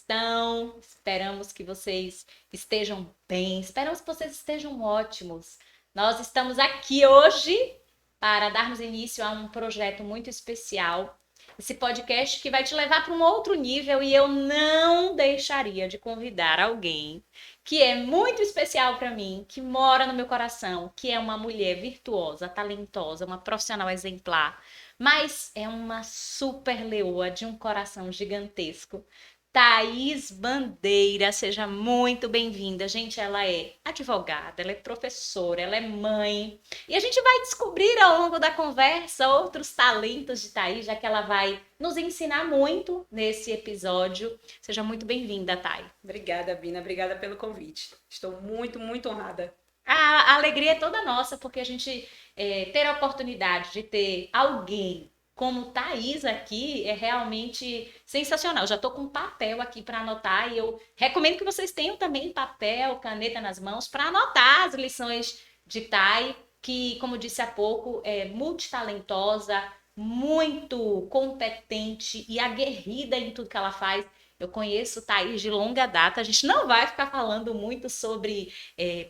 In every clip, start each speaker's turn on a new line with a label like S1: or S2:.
S1: estão? Esperamos que vocês estejam bem, esperamos que vocês estejam ótimos. Nós estamos aqui hoje para darmos início a um projeto muito especial. Esse podcast que vai te levar para um outro nível e eu não deixaria de convidar alguém que é muito especial para mim, que mora no meu coração, que é uma mulher virtuosa, talentosa, uma profissional exemplar, mas é uma super leoa de um coração gigantesco. Thaís Bandeira, seja muito bem-vinda. Gente, ela é advogada, ela é professora, ela é mãe. E a gente vai descobrir ao longo da conversa outros talentos de Thaís, já que ela vai nos ensinar muito nesse episódio. Seja muito bem-vinda, Thay.
S2: Obrigada, Bina. Obrigada pelo convite. Estou muito, muito honrada.
S1: A alegria é toda nossa, porque a gente ter a oportunidade de ter alguém como Thaís aqui é realmente sensacional. Já estou com papel aqui para anotar e eu recomendo que vocês tenham também papel, caneta nas mãos para anotar as lições de Thay, que, como disse há pouco, é multitalentosa, muito competente e aguerrida em tudo que ela faz. Eu conheço Thaís de longa data. A gente não vai ficar falando muito sobre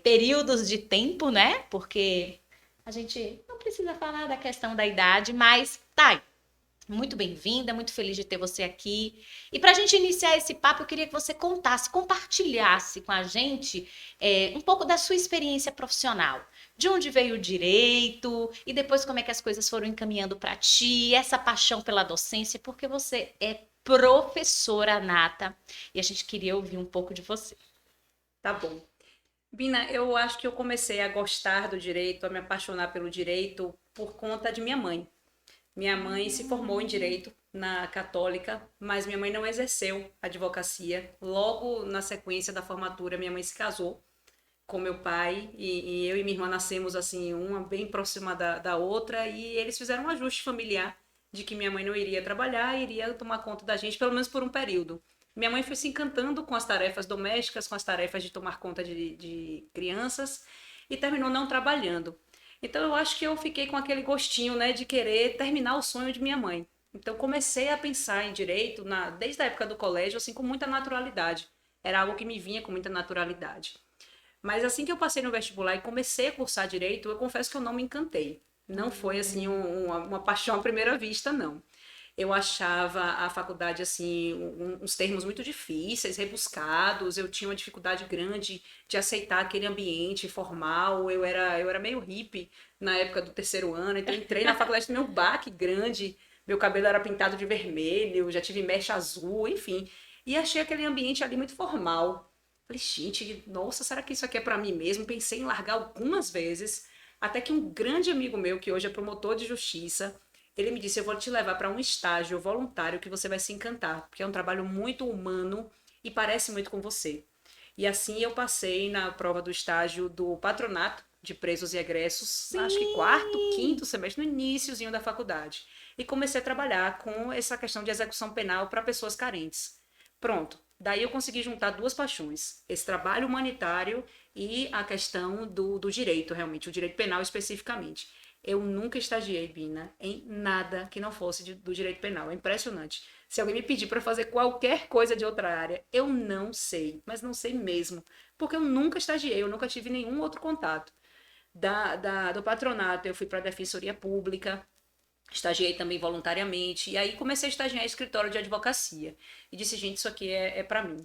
S1: períodos de tempo, né? Porque a gente não precisa falar da questão da idade, mas tá, muito bem-vinda, muito feliz de ter você aqui. E para a gente iniciar esse papo, eu queria que você contasse, compartilhasse com a gente um pouco da sua experiência profissional. De onde veio o direito e depois como é que as coisas foram encaminhando para ti, essa paixão pela docência, porque você é professora nata e a gente queria ouvir um pouco de você.
S2: Tá bom. Bina, eu acho que eu comecei a gostar do direito, a me apaixonar pelo direito por conta de minha mãe. Minha mãe se formou em direito na Católica, mas minha mãe não exerceu advocacia. Logo na sequência da formatura, minha mãe se casou com meu pai e eu e minha irmã nascemos assim, uma bem próxima da outra e eles fizeram um ajuste familiar de que minha mãe não iria trabalhar, iria tomar conta da gente pelo menos por um período. Minha mãe foi se encantando com as tarefas domésticas, com as tarefas de tomar conta de crianças e terminou não trabalhando. Então eu acho que eu fiquei com aquele gostinho, né, de querer terminar o sonho de minha mãe. Então comecei a pensar em direito desde a época do colégio, assim, com muita naturalidade. Era algo que me vinha com muita naturalidade. Mas assim que eu passei no vestibular e comecei a cursar direito, eu confesso que eu não me encantei. Não foi assim uma paixão à primeira vista, não. Eu achava a faculdade assim uns termos muito difíceis, rebuscados. Eu tinha uma dificuldade grande de aceitar aquele ambiente formal. Eu era meio hippie na época do terceiro ano, então eu entrei na faculdade com meu baque grande. Meu cabelo era pintado de vermelho, já tive mecha azul, enfim. E achei aquele ambiente ali muito formal. Falei, gente, nossa, será que isso aqui é pra mim mesmo? Pensei em largar algumas vezes, até que um grande amigo meu, que hoje é promotor de justiça, ele me disse, eu vou te levar para um estágio voluntário que você vai se encantar, porque é um trabalho muito humano e parece muito com você. E assim eu passei na prova do estágio do patronato de presos e egressos, acho que quarto,
S1: Sim!
S2: quinto semestre, no iniciozinho da faculdade. E comecei a trabalhar com essa questão de execução penal para pessoas carentes. Pronto. Daí eu consegui juntar duas paixões: esse trabalho humanitário e a questão do direito, realmente, o direito penal especificamente. Eu nunca estagiei, Bina, em nada que não fosse do direito penal. É impressionante. Se alguém me pedir para fazer qualquer coisa de outra área, eu não sei, mas não sei mesmo. Porque eu nunca estagiei, eu nunca tive nenhum outro contato. Do patronato, eu fui para a Defensoria Pública, estagiei também voluntariamente, e aí comecei a estagiar em escritório de advocacia. E disse, gente, isso aqui é para mim.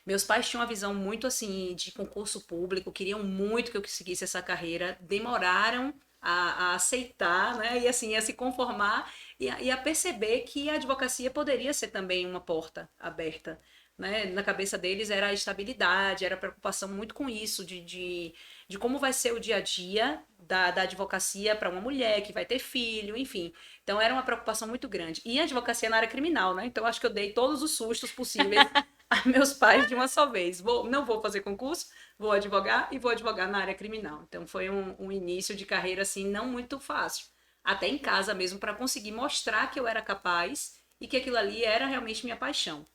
S2: Meus pais tinham uma visão muito assim de concurso público, queriam muito que eu seguisse essa carreira, demoraram a aceitar, né? E assim, a se conformar e a perceber que a advocacia poderia ser também uma porta aberta. Né? Na cabeça deles era a estabilidade, era a preocupação muito com isso, de como vai ser o dia a dia da advocacia para uma mulher que vai ter filho, enfim. Então era uma preocupação muito grande. E a advocacia na área criminal, né? Então acho que eu dei todos os sustos possíveis a meus pais de uma só vez. Não vou fazer concurso, vou advogar e vou advogar na área criminal. Então foi um início de carreira assim não muito fácil. Até em casa mesmo para conseguir mostrar que eu era capaz e que aquilo ali era realmente minha paixão.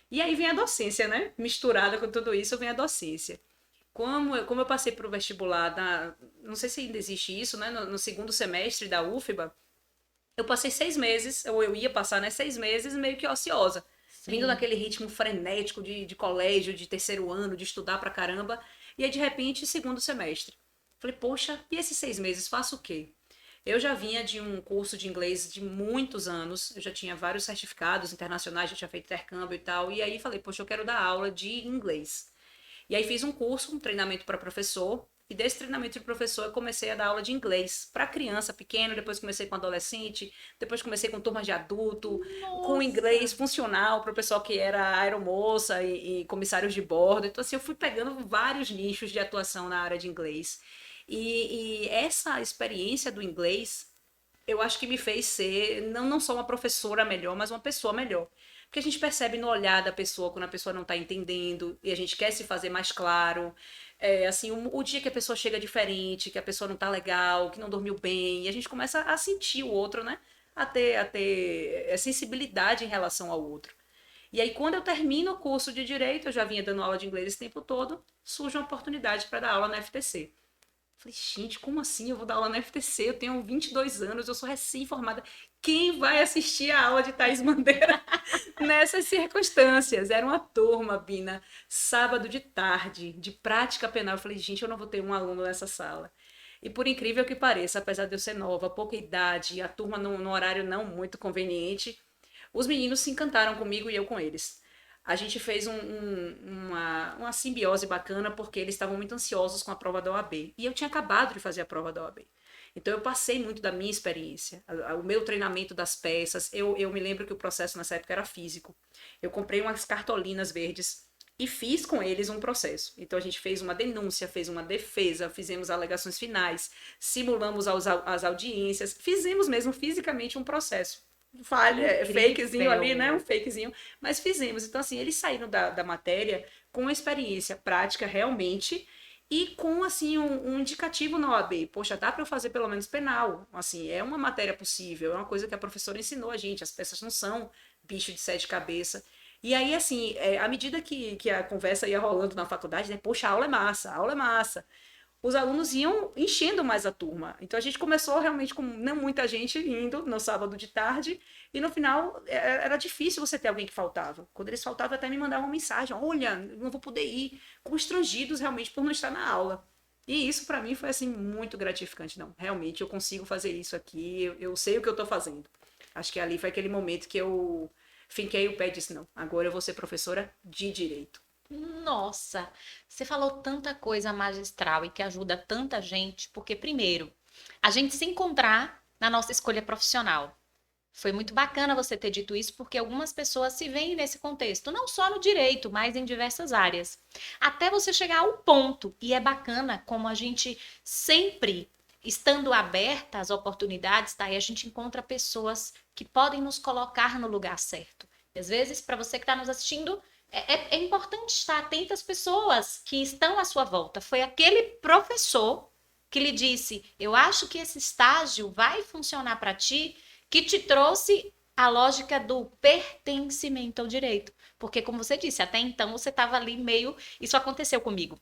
S2: E aí vem a docência, né? Misturada com tudo isso, vem a docência. Como eu passei para o vestibular, não sei se ainda existe isso, né? No segundo semestre da UFBA, eu passei 6 meses, ou eu ia passar, né? 6 meses meio que ociosa. vindo
S1: Sim.
S2: naquele ritmo frenético de colégio, de terceiro ano, de estudar pra caramba. E aí, de repente, segundo semestre. Falei, poxa, e esses 6 meses, faço o quê? Eu já vinha de um curso de inglês de muitos anos, eu já tinha vários certificados internacionais, já tinha feito intercâmbio e tal, e aí falei, poxa, eu quero dar aula de inglês. E aí fiz um curso, um treinamento para professor, e desse treinamento de professor eu comecei a dar aula de inglês para criança pequena, depois comecei com adolescente, depois comecei com turmas de adulto, com inglês
S1: Nossa!
S2: funcional para o pessoal que era aeromoça e comissários de bordo. Então assim, eu fui pegando vários nichos de atuação na área de inglês. E essa experiência do inglês, eu acho que me fez ser não só uma professora melhor, mas uma pessoa melhor. Porque a gente percebe no olhar da pessoa quando a pessoa não está entendendo e a gente quer se fazer mais claro. Assim, o dia que a pessoa chega diferente, que a pessoa não está legal, que não dormiu bem, e a gente começa a sentir o outro, né? A ter sensibilidade em relação ao outro. E aí, quando eu termino o curso de Direito, eu já vinha dando aula de inglês esse tempo todo, surge uma oportunidade para dar aula na FTC. Falei, gente, como assim? Eu vou dar aula na FTC, eu tenho 22 anos, eu sou recém-formada. Quem vai assistir a aula de Thaís Bandeira nessas circunstâncias? Era uma turma, Bina, sábado de tarde, de prática penal. Eu falei, gente, eu não vou ter um aluno nessa sala. E por incrível que pareça, apesar de eu ser nova, pouca idade, a turma num horário não muito conveniente, os meninos se encantaram comigo e eu com eles. A gente fez uma simbiose bacana porque eles estavam muito ansiosos com a prova da OAB. E eu tinha acabado de fazer a prova da OAB. Então eu passei muito da minha experiência, o meu treinamento das peças. Eu me lembro que o processo nessa época era físico. Eu comprei umas cartolinas verdes e fiz com eles um processo. Então a gente fez uma denúncia, fez uma defesa, fizemos alegações finais, simulamos as audiências, fizemos mesmo fisicamente um processo fakezinho ali, né? Um
S1: Incrível!
S2: fakezinho, mas fizemos. Então, assim, eles saíram da matéria com uma experiência prática realmente e com, assim, um indicativo na OAB. Poxa, dá para eu fazer pelo menos penal. Assim, é uma matéria possível, é uma coisa que a professora ensinou a gente. As peças não são bicho de sete cabeças. E aí, assim, à medida que a conversa ia rolando na faculdade, né? Poxa, a aula é massa, a aula é massa, os alunos iam enchendo mais a turma. Então a gente começou realmente com não muita gente indo no sábado de tarde, e no final era difícil você ter alguém que faltava. Quando eles faltavam, até me mandavam uma mensagem: olha, não vou poder ir, constrangidos realmente por não estar na aula. E isso para mim foi assim muito gratificante. Não, realmente eu consigo fazer isso aqui, eu sei o que eu estou fazendo. Acho que ali foi aquele momento que eu finquei o pé e disse: não, agora eu vou ser professora de direito.
S1: Nossa, você falou tanta coisa magistral e que ajuda tanta gente, porque, primeiro, a gente se encontrar na nossa escolha profissional. Foi muito bacana você ter dito isso, porque algumas pessoas se veem nesse contexto, não só no direito, mas em diversas áreas. Até você chegar ao ponto, e é bacana como a gente sempre, estando aberta às oportunidades, tá? E a gente encontra pessoas que podem nos colocar no lugar certo. Às vezes, para você que está nos assistindo, é importante estar atento às pessoas que estão à sua volta. Foi aquele professor que lhe disse: eu acho que esse estágio vai funcionar para ti, que te trouxe a lógica do pertencimento ao direito. Porque, como você disse, até então você estava ali meio. Isso aconteceu comigo.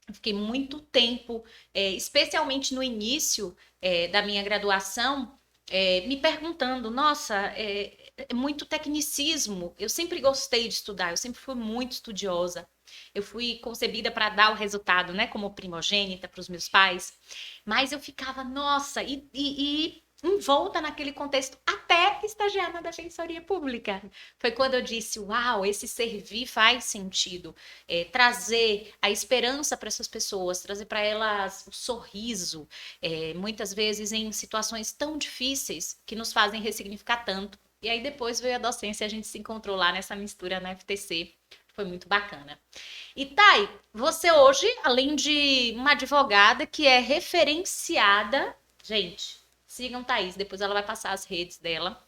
S1: Eu fiquei muito tempo, especialmente no início da minha graduação, me perguntando: nossa, é muito tecnicismo. Eu sempre gostei de estudar, eu sempre fui muito estudiosa. Eu fui concebida para dar o resultado, né, como primogênita para os meus pais. Mas eu ficava, nossa, e envolta naquele contexto até estagiar na Defensoria Pública. Foi quando eu disse: uau, esse servir faz sentido. Trazer a esperança para essas pessoas, trazer para elas o sorriso, muitas vezes em situações tão difíceis que nos fazem ressignificar tanto. E aí depois veio a docência e a gente se encontrou lá nessa mistura na FTC. Foi muito bacana. E Thay, você hoje, além de uma advogada que é referenciada, gente, sigam Thaís, depois ela vai passar as redes dela.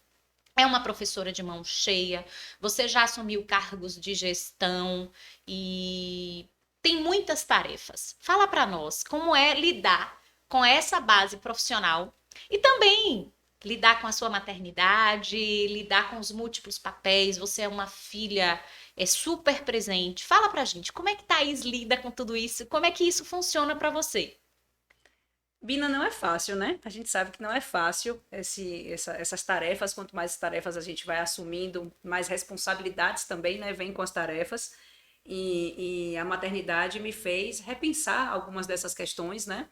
S1: É uma professora de mão cheia, você já assumiu cargos de gestão e tem muitas tarefas. Fala para nós como é lidar com essa base profissional e também lidar com a sua maternidade, lidar com os múltiplos papéis. Você é uma filha super presente. Fala pra gente, como é que Thaís lida com tudo isso? Como é que isso funciona para você?
S2: Bina, não é fácil, né? A gente sabe que não é fácil essas tarefas. Quanto mais tarefas a gente vai assumindo, mais responsabilidades também, né? Vem com as tarefas. E a maternidade me fez repensar algumas dessas questões, né?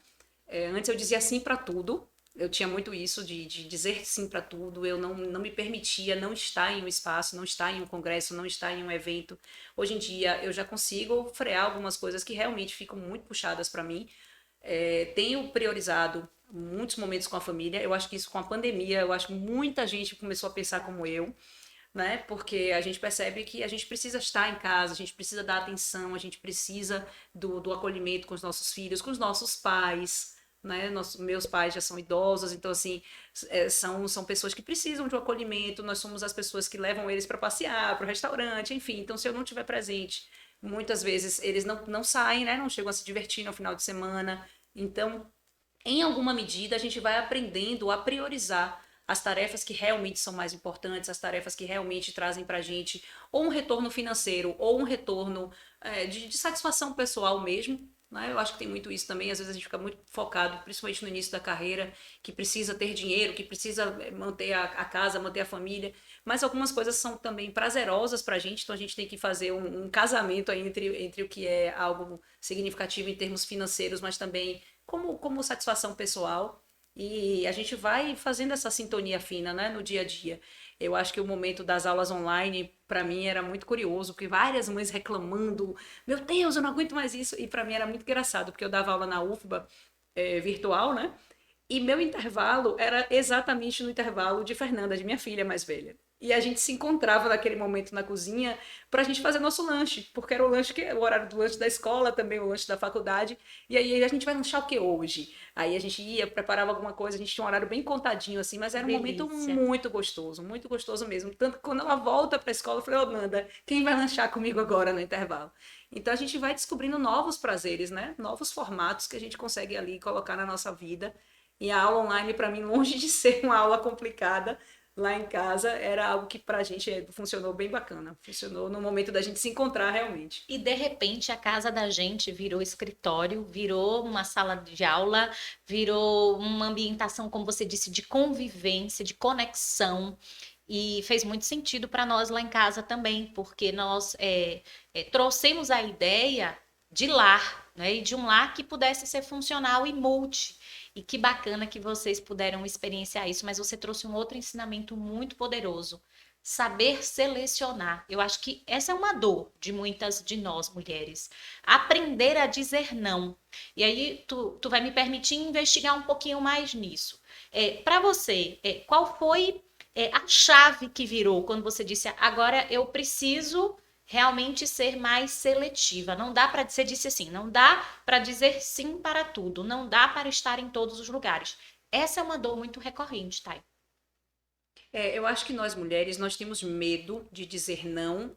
S2: Antes eu dizia sim para tudo. Eu tinha muito isso de dizer sim para tudo. Eu não me permitia não estar em um espaço, não estar em um congresso, não estar em um evento. Hoje em dia eu já consigo frear algumas coisas que realmente ficam muito puxadas para mim. Tenho priorizado muitos momentos com a família. Eu acho que isso com a pandemia, eu acho que muita gente começou a pensar como eu, né? Porque a gente percebe que a gente precisa estar em casa, a gente precisa dar atenção, a gente precisa do acolhimento com os nossos filhos, com os nossos pais. Né? Meus pais já são idosos, então assim, são pessoas que precisam de um acolhimento, nós somos as pessoas que levam eles para passear, para o restaurante, enfim. Então, se eu não estiver presente, muitas vezes eles não saem, né? Não chegam a se divertir no final de semana. Então, em alguma medida, a gente vai aprendendo a priorizar as tarefas que realmente são mais importantes, as tarefas que realmente trazem para a gente ou um retorno financeiro ou um retorno de satisfação pessoal mesmo. Né? Eu acho que tem muito isso também. Às vezes a gente fica muito focado, principalmente no início da carreira, que precisa ter dinheiro, que precisa manter a casa, manter a família. Mas algumas coisas são também prazerosas para a gente, então a gente tem que fazer um casamento aí entre o que é algo significativo em termos financeiros, mas também como satisfação pessoal. E a gente vai fazendo essa sintonia fina, né, no dia a dia. Eu acho que o momento das aulas online, para mim, era muito curioso, porque várias mães reclamando: meu Deus, eu não aguento mais isso. E para mim era muito engraçado, porque eu dava aula na UFBA, virtual, né? E meu intervalo era exatamente no intervalo de Fernanda, de minha filha mais velha. E a gente se encontrava naquele momento na cozinha para a gente fazer nosso lanche, porque era o lanche que o horário do lanche da escola, também o lanche da faculdade. E aí a gente vai lanchar o que hoje? Aí a gente ia, preparava alguma coisa, a gente tinha um horário bem contadinho assim, mas
S1: Que
S2: era um momento
S1: delícia.
S2: muito gostoso mesmo. Tanto que quando ela volta para a escola, eu falei: ô Nanda, quem vai lanchar comigo agora no intervalo? Então a gente vai descobrindo novos prazeres, né? Novos formatos que a gente consegue ali colocar na nossa vida. E a aula online, para mim, longe de ser uma aula complicada, lá em casa, era algo que para a gente funcionou bem bacana. Funcionou no momento da gente se encontrar realmente.
S1: E de repente a casa da gente virou escritório, virou uma sala de aula, virou uma ambientação, como você disse, de convivência, de conexão. E fez muito sentido para nós lá em casa também, porque nós trouxemos a ideia de lar, né? E de um lar que pudesse ser funcional e multi. E que bacana que vocês puderam experienciar isso, mas você trouxe um outro ensinamento muito poderoso: saber selecionar. Eu acho que essa é uma dor de muitas de nós mulheres. Aprender a dizer não. E aí tu vai me permitir investigar um pouquinho mais nisso. Para você, qual foi a chave que virou quando você disse: agora eu preciso realmente ser mais seletiva? Não dá para, você disse assim, não dá para dizer sim para tudo, não dá para estar em todos os lugares. Essa é uma dor muito recorrente, tá?
S2: Eu acho que nós mulheres, nós temos medo de dizer não.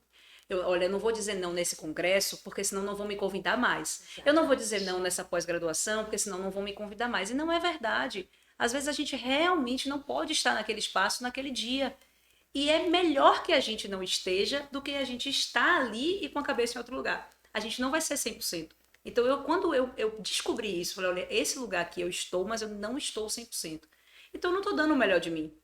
S2: Olha, eu não vou dizer não nesse congresso, porque senão não vão me convidar mais. Eu não vou dizer não nessa pós-graduação, porque senão não vão me convidar mais. E não é verdade. Às vezes a gente realmente não pode estar naquele espaço, naquele dia. E é melhor que a gente não esteja do que a gente estar ali e com a cabeça em outro lugar. A gente não vai ser 100%. Então, quando eu descobri isso, falei: olha, esse lugar aqui eu estou, mas eu não estou 100%. Então, eu não estou dando o melhor de mim.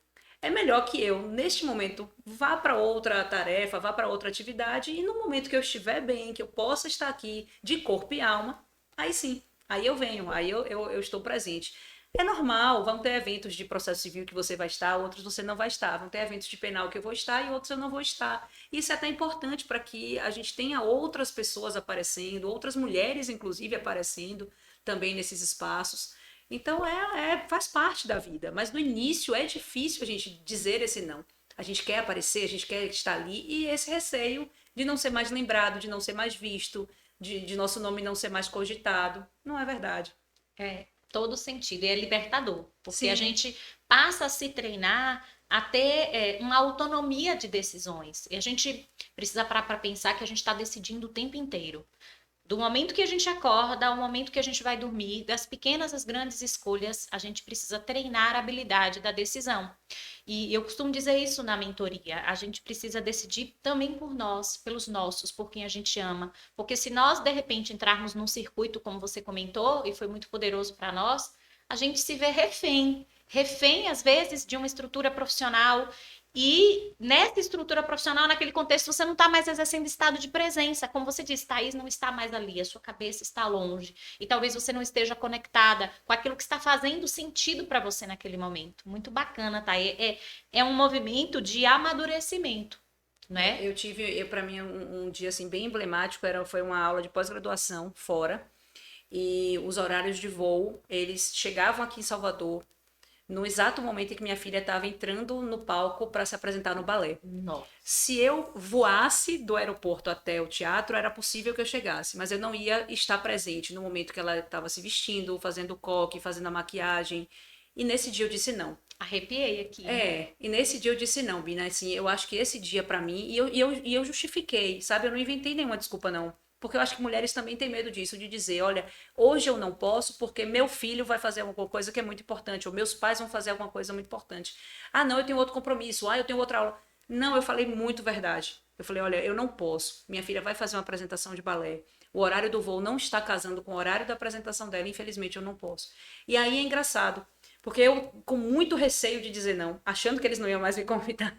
S2: É melhor que eu, neste momento, vá para outra tarefa, vá para outra atividade, e no momento que eu estiver bem, que eu possa estar aqui de corpo e alma, aí sim, aí eu venho, aí eu estou presente. É normal, vão ter eventos de processo civil que você vai estar, outros você não vai estar. Vão ter eventos de penal que eu vou estar e outros eu não vou estar. Isso é até importante para que a gente tenha outras pessoas aparecendo, outras mulheres, inclusive, aparecendo também nesses espaços. Então, faz parte da vida. Mas no início é difícil a gente dizer esse não. A gente quer aparecer, a gente quer estar ali, e esse receio de não ser mais lembrado, de não ser mais visto, de nosso nome não ser mais cogitado. Não é verdade.
S1: Todo sentido, e é libertador, porque a
S2: Sim.
S1: gente passa a se treinar a ter uma autonomia de decisões. E a gente precisa parar para pensar que a gente está decidindo o tempo inteiro. Do momento que a gente acorda ao momento que a gente vai dormir, das pequenas às grandes escolhas, a gente precisa treinar a habilidade da decisão. E eu costumo dizer isso na mentoria: a gente precisa decidir também por nós, pelos nossos, por quem a gente ama. Porque se nós, de repente, entrarmos num circuito, como você comentou, e foi muito poderoso para nós, a gente se vê refém às vezes de uma estrutura profissional. E nessa estrutura profissional, naquele contexto, você não está mais exercendo estado de presença. Como você disse, Thaís não está mais ali, a sua cabeça está longe. E talvez você não esteja conectada com aquilo que está fazendo sentido para você naquele momento. Muito bacana, tá? É um movimento de amadurecimento, né?
S2: Para mim, um dia assim, bem emblemático foi uma aula de pós-graduação fora. E os horários de voo, eles chegavam aqui em Salvador no exato momento em que minha filha estava entrando no palco para se apresentar no balé.
S1: Nossa.
S2: Se eu voasse do aeroporto até o teatro, era possível que eu chegasse, mas eu não ia estar presente no momento que ela estava se vestindo, fazendo o coque, fazendo a maquiagem. E nesse dia eu disse não.
S1: Arrepiei aqui.
S2: E nesse dia eu disse não, Bina, assim, eu acho que esse dia para mim, e eu justifiquei, sabe? Eu não inventei nenhuma desculpa, não. Porque eu acho que mulheres também têm medo disso, de dizer, olha, hoje eu não posso porque meu filho vai fazer alguma coisa que é muito importante, ou meus pais vão fazer alguma coisa muito importante. Ah, não, eu tenho outro compromisso, eu tenho outra aula. Não, eu falei muito verdade. Eu falei, olha, eu não posso. Minha filha vai fazer uma apresentação de balé. O horário do voo não está casando com o horário da apresentação dela, infelizmente eu não posso. E aí é engraçado, porque eu, com muito receio de dizer não, achando que eles não iam mais me convidar,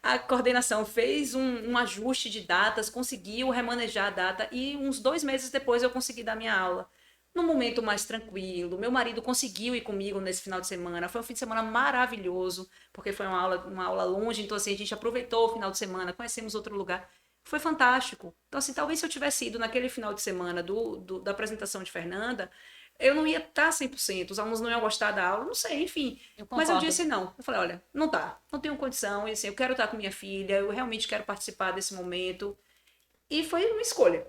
S2: a coordenação fez um ajuste de datas, conseguiu remanejar a data e uns 2 meses depois eu consegui dar minha aula. Num momento mais tranquilo, meu marido conseguiu ir comigo nesse final de semana. Foi um fim de semana maravilhoso, porque foi uma aula longe, então assim, a gente aproveitou o final de semana, conhecemos outro lugar. Foi fantástico. Então, assim, talvez se eu tivesse ido naquele final de semana da apresentação de Fernanda, eu não ia estar 100%, os alunos não iam gostar da aula, não sei, enfim. Mas eu disse não. Eu falei, olha, não dá, não tenho condição, e assim, eu quero estar com minha filha, eu realmente quero participar desse momento. E foi uma escolha.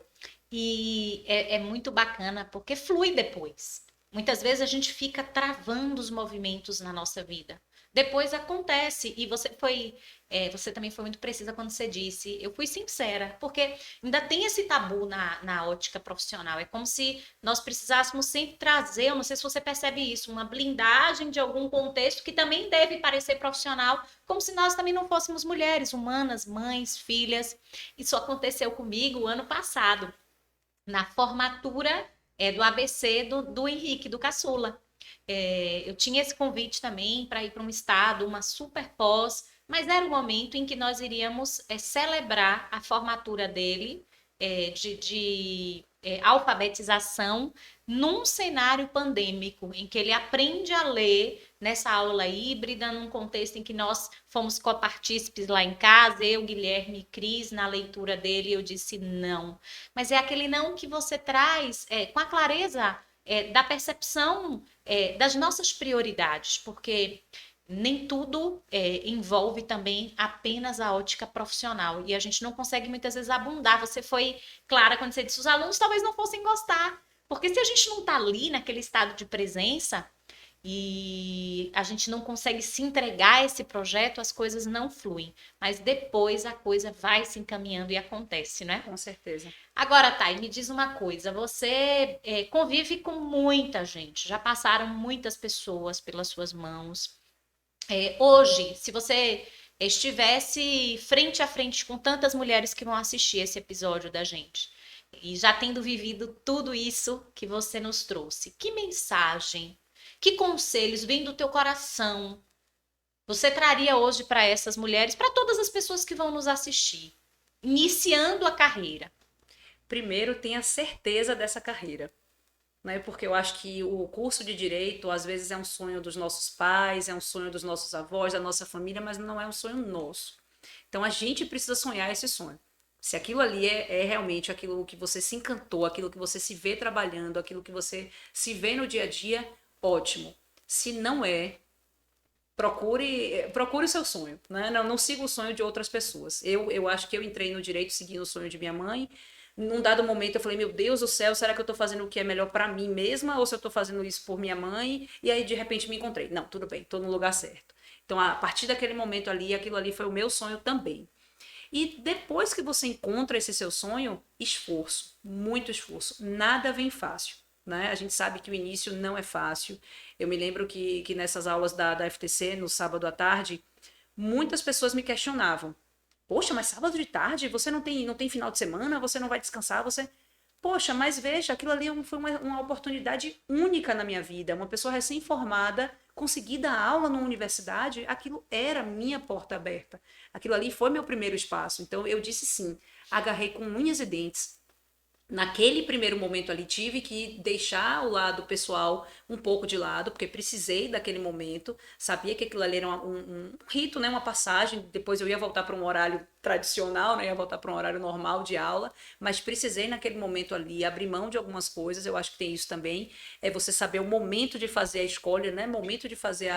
S1: E é muito bacana porque flui depois. Muitas vezes a gente fica travando os movimentos na nossa vida. Depois acontece, e você também foi muito precisa quando você disse, eu fui sincera, porque ainda tem esse tabu na ótica profissional. É como se nós precisássemos sempre trazer, eu não sei se você percebe isso, uma blindagem de algum contexto que também deve parecer profissional, como se nós também não fôssemos mulheres humanas, mães, filhas. Isso aconteceu comigo o ano passado na formatura do ABC do Henrique, do Caçula. Eu tinha esse convite também para ir para um estado, uma super pós, mas era o momento em que nós iríamos celebrar a formatura dele de alfabetização num cenário pandêmico, em que ele aprende a ler nessa aula híbrida, num contexto em que nós fomos copartícipes lá em casa, eu, Guilherme e Cris, na leitura dele, eu disse não. Mas é aquele não que você traz com a clareza da percepção das nossas prioridades, porque nem tudo envolve também apenas a ótica profissional. E a gente não consegue muitas vezes abundar. Você foi clara quando você disse os alunos talvez não fossem gostar. Porque se a gente não está ali naquele estado de presença e a gente não consegue se entregar a esse projeto, as coisas não fluem. Mas depois a coisa vai se encaminhando e acontece, né?
S2: Com certeza.
S1: Agora, Thay, me diz uma coisa. Você convive com muita gente. Já passaram muitas pessoas pelas suas mãos. Hoje, se você estivesse frente a frente com tantas mulheres que vão assistir esse episódio da gente, e já tendo vivido tudo isso que você nos trouxe, que mensagem, que conselhos vêm do teu coração você traria hoje para essas mulheres, para todas as pessoas que vão nos assistir, iniciando a carreira?
S2: Primeiro, tenha certeza dessa carreira. Né? Porque eu acho que o curso de direito, às vezes, é um sonho dos nossos pais, é um sonho dos nossos avós, da nossa família, mas não é um sonho nosso. Então, a gente precisa sonhar esse sonho. Se aquilo ali é realmente aquilo que você se encantou, aquilo que você se vê trabalhando, aquilo que você se vê no dia a dia, ótimo. Se não é, procure o seu sonho. Né? Não siga o sonho de outras pessoas. Eu acho que eu entrei no direito seguindo o sonho de minha mãe. Num dado momento eu falei, meu Deus do céu, será que eu tô fazendo o que é melhor para mim mesma ou se eu tô fazendo isso por minha mãe? E aí de repente me encontrei. Não, tudo bem, tô no lugar certo. Então a partir daquele momento ali, aquilo ali foi o meu sonho também. E depois que você encontra esse seu sonho, esforço, muito esforço. Nada vem fácil, né? A gente sabe que o início não é fácil. Eu me lembro que nessas aulas da FTC, no sábado à tarde, muitas pessoas me questionavam. Poxa, mas sábado de tarde você não tem final de semana, você não vai descansar, você... Poxa, mas veja, aquilo ali foi uma oportunidade única na minha vida. Uma pessoa recém-formada, conseguir dar aula numa universidade, aquilo era minha porta aberta. Aquilo ali foi meu primeiro espaço. Então eu disse sim, agarrei com unhas e dentes. Naquele primeiro momento ali, tive que deixar o lado pessoal um pouco de lado, porque precisei daquele momento, sabia que aquilo ali era um rito, né, uma passagem, depois eu ia voltar para um horário tradicional, né, ia voltar para um horário normal de aula, mas precisei naquele momento ali abrir mão de algumas coisas, eu acho que tem isso também, é você saber o momento de fazer a escolha, né, momento de fazer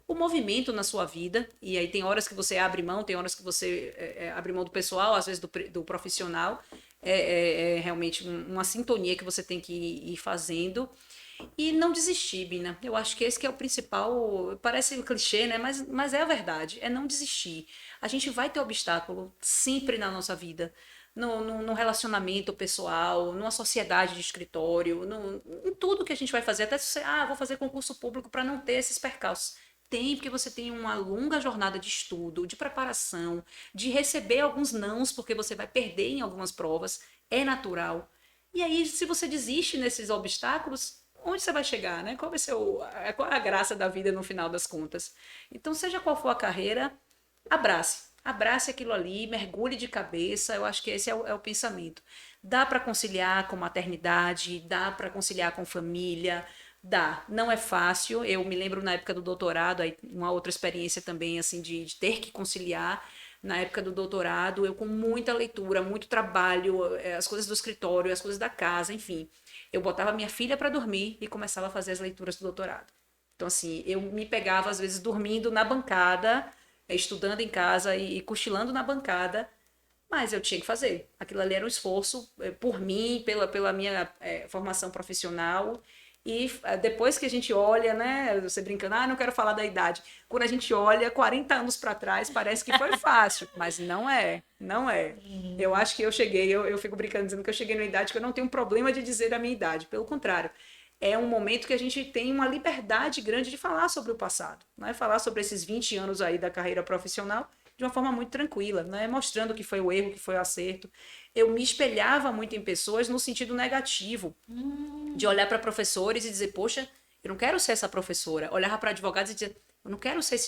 S2: o movimento na sua vida, e aí tem horas que você abre mão, tem horas que você abre mão do pessoal, às vezes do profissional, é realmente uma sintonia que você tem que ir fazendo e não desistir, Bina. Eu acho que esse que é o principal, parece um clichê, né? Mas é a verdade, é não desistir. A gente vai ter obstáculo sempre na nossa vida. No relacionamento pessoal, numa sociedade de escritório, em tudo que a gente vai fazer, até se você, vou fazer concurso público para não ter esses percalços. Tem, porque você tem uma longa jornada de estudo, de preparação, de receber alguns nãos, porque você vai perder em algumas provas, é natural. E aí, se você desiste nesses obstáculos, onde você vai chegar, né? Qual vai ser qual é a graça da vida no final das contas? Então, seja qual for a carreira, abrace. Abrace aquilo ali, mergulhe de cabeça. Eu acho que esse é o pensamento. Dá para conciliar com maternidade, dá para conciliar com família, dá. Não é fácil. Eu me lembro na época do doutorado, aí uma outra experiência também, assim, de ter que conciliar. Na época do doutorado, eu com muita leitura, muito trabalho, as coisas do escritório, as coisas da casa, enfim. Eu botava minha filha para dormir e começava a fazer as leituras do doutorado. Então, assim, eu me pegava, às vezes, dormindo na bancada, estudando em casa e cochilando na bancada, mas eu tinha que fazer. Aquilo ali era um esforço por mim, pela minha formação profissional. E depois que a gente olha, né, você brincando, não quero falar da idade. Quando a gente olha 40 anos para trás, parece que foi fácil, mas não é, não é. Eu acho que eu fico brincando dizendo que eu cheguei numa idade que eu não tenho problema de dizer a minha idade, pelo contrário. É um momento que a gente tem uma liberdade grande de falar sobre o passado, né? Falar sobre esses 20 anos aí da carreira profissional de uma forma muito tranquila, né? Mostrando o que foi o erro, o que foi o acerto. Eu me espelhava muito em pessoas no sentido negativo, de olhar para professores e dizer, poxa, eu não quero ser essa professora. Olhava para advogados e dizer, eu não quero ser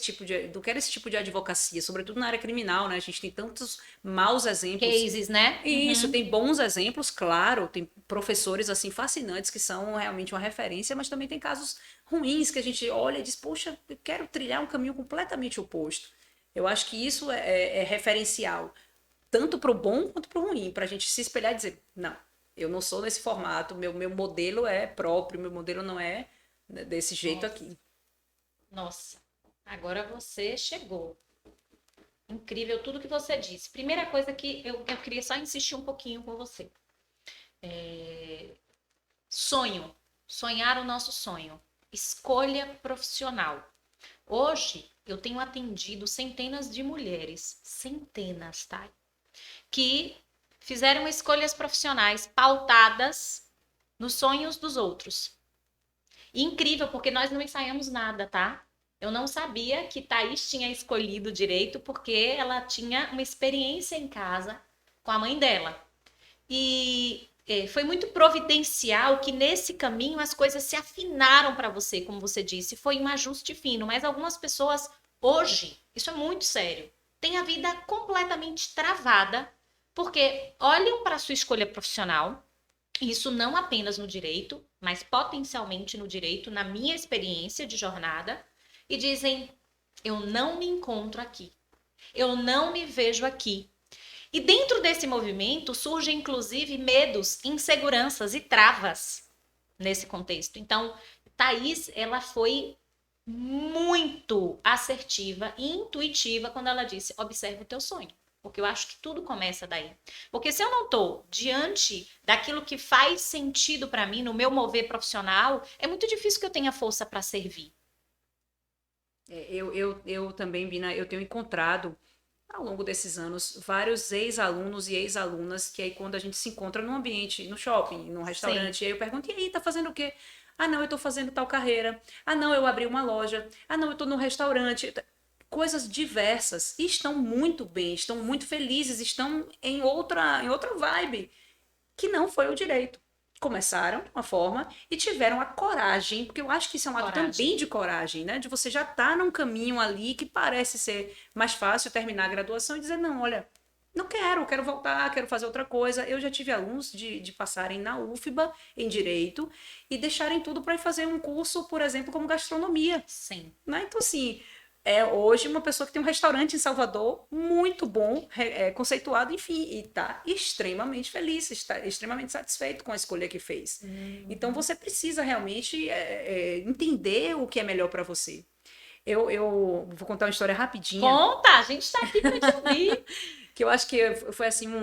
S2: não quero esse tipo de advocacia, sobretudo na área criminal, né? A gente tem tantos maus exemplos.
S1: Cases, né?
S2: Isso, tem bons exemplos, claro, tem professores assim fascinantes que são realmente uma referência, mas também tem casos ruins que a gente olha e diz, poxa, eu quero trilhar um caminho completamente oposto. Eu acho que isso é referencial, tanto para o bom quanto para o ruim, para a gente se espelhar e dizer, não, eu não sou nesse formato, meu modelo é próprio, meu modelo não é desse jeito aqui.
S1: Nossa, agora você chegou. Incrível tudo que você disse. Primeira coisa que eu queria só insistir um pouquinho com você. Sonho. Sonhar o nosso sonho. Escolha profissional. Hoje, eu tenho atendido centenas de mulheres, centenas, tá? Que fizeram escolhas profissionais pautadas nos sonhos dos outros. E incrível, porque nós não ensaiamos nada, tá? Eu não sabia que Thaís tinha escolhido direito porque ela tinha uma experiência em casa com a mãe dela. E foi muito providencial que nesse caminho as coisas se afinaram para você, como você disse. Foi um ajuste fino, mas algumas pessoas hoje, isso é muito sério, têm a vida completamente travada porque olham para a sua escolha profissional, isso não apenas no direito, mas potencialmente no direito, na minha experiência de jornada, e dizem, eu não me encontro aqui, eu não me vejo aqui. E dentro desse movimento surgem, inclusive, medos, inseguranças e travas nesse contexto. Então, Thaís, ela foi muito assertiva e intuitiva quando ela disse, observe o teu sonho. Porque eu acho que tudo começa daí. Porque se eu não estou diante daquilo que faz sentido para mim, no meu mover profissional, é muito difícil que eu tenha força para servir.
S2: Eu também, Bina, eu tenho encontrado ao longo desses anos vários ex-alunos e ex-alunas que aí quando a gente se encontra no ambiente, no shopping, no restaurante, aí eu pergunto, e aí, tá fazendo o quê? Ah, não, eu tô fazendo tal carreira. Ah, não, eu abri uma loja. Ah, não, eu tô no restaurante. Coisas diversas. E estão muito bem, estão muito felizes, estão em outra vibe. que não foi o direito. Começaram de uma forma e tiveram a coragem, porque eu acho que isso é um ato
S1: Coragem.
S2: também de coragem, né? De você já estar num caminho ali que parece ser mais fácil terminar a graduação e dizer, não, olha, não quero, quero voltar, quero fazer outra coisa. Eu já tive alunos de passarem na UFBA em Direito e deixarem tudo para ir fazer um curso, por exemplo, como gastronomia,
S1: Sim.
S2: né? Então, assim, é hoje uma pessoa que tem um restaurante em Salvador muito bom, conceituado, enfim, e está extremamente feliz, está extremamente satisfeito com a escolha que fez. Então, você precisa realmente entender o que é melhor para você. Eu vou contar uma história rapidinha,
S1: Conta, a gente está aqui para te ouvir.
S2: que eu acho que foi assim